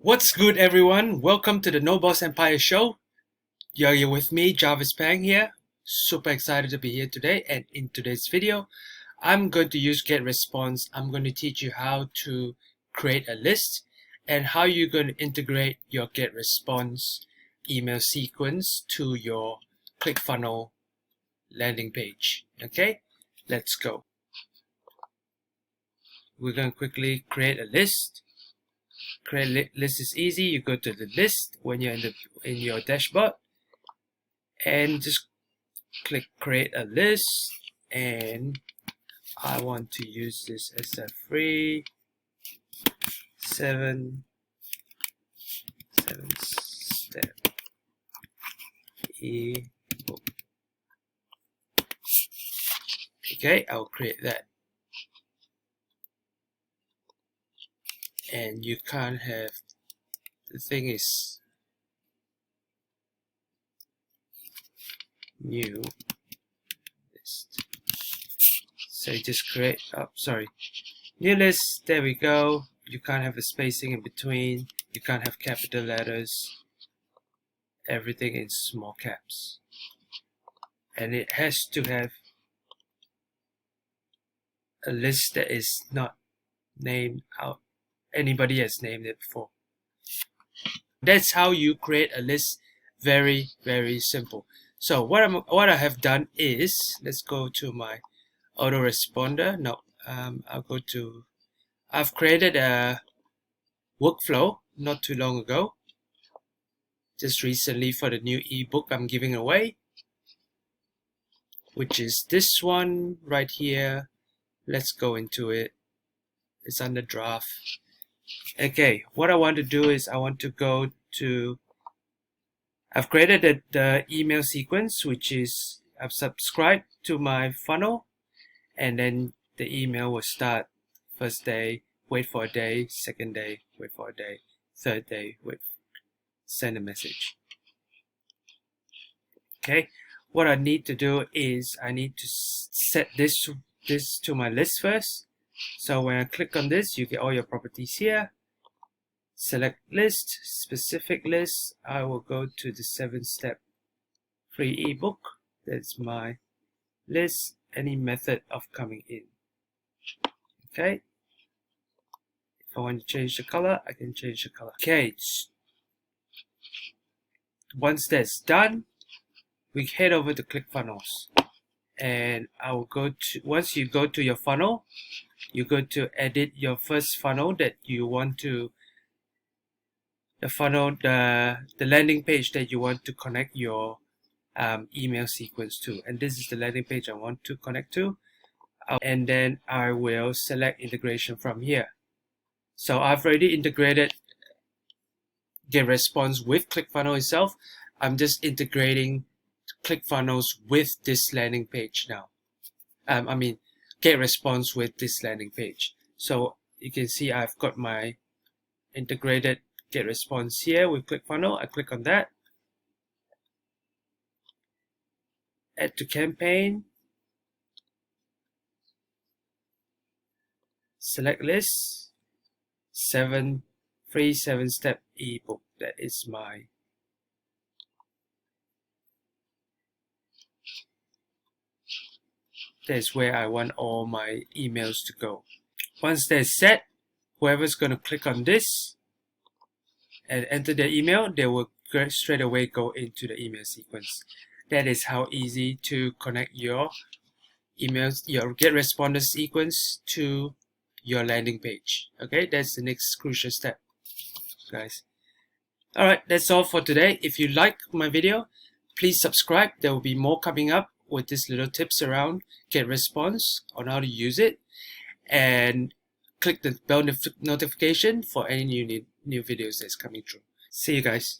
What's good, everyone? Welcome to the No Boss Empire show. You're here with me, Jarvis Pang here. Super excited to be here today. And in today's video, I'm going to use GetResponse. I'm going to teach you how to create a list and how you're going to integrate your GetResponse email sequence to your Clickfunnels landing page. Okay, let's go. We're going to quickly create a list. Create list is easy. You go to the list when you're in your dashboard and just click create a list, and I want to use this as a free 7-step ebook. Okay, I'll create that. And you can't have, the thing is, new list. So you just create, new list, there we go. You can't have a spacing in between. You can't have capital letters. Everything in small caps. And it has to have a list that is not named out. Anybody has named it before. That's how you create a list. Very, very simple. So what I have done is, let's go to my autoresponder. No, I've created a workflow not too long ago, just recently, for the new ebook I'm giving away, which is this one right here. Let's go into it. It's under draft. Okay, what I want to do is I've created the email sequence, which is I've subscribed to my funnel, and then the email will start first day, wait for a day, second day, wait for a day, third day, send a message. Okay, what I need to do is I need to set this to my list first. So when I click on this, you get all your properties here. Select list, specific list. I will go to the 7-step free ebook. That's my list. Any method of coming in. Okay. If I want to change the color, I can change the color. Okay. Once that's done, we head over to Clickfunnels. And I will go to, once you go to your funnel, you go to edit your first funnel that you want to, the landing page that you want to connect your email sequence to. And this is the landing page I want to connect to. And then I will select integration from here. So I've already integrated GetResponse with Clickfunnels itself. I'm just integrating Clickfunnels with this landing page now. GetResponse with this landing page. So you can see I've got my integrated GetResponse here with Clickfunnels. I click on that. Add to campaign. Select list. Free 7-step ebook. That is my that's where I want all my emails to go. Once that's set, whoever's going to click on this and enter their email, they will straight away go into the email sequence. That is how easy to connect your emails, your GetResponse sequence to your landing page. Okay, that's the next crucial step, guys. Alright, that's all for today. If you like my video, please subscribe. There will be more coming up with these little tips around GetResponse on how to use it, and click the bell notification for any new videos that's coming through. See you guys.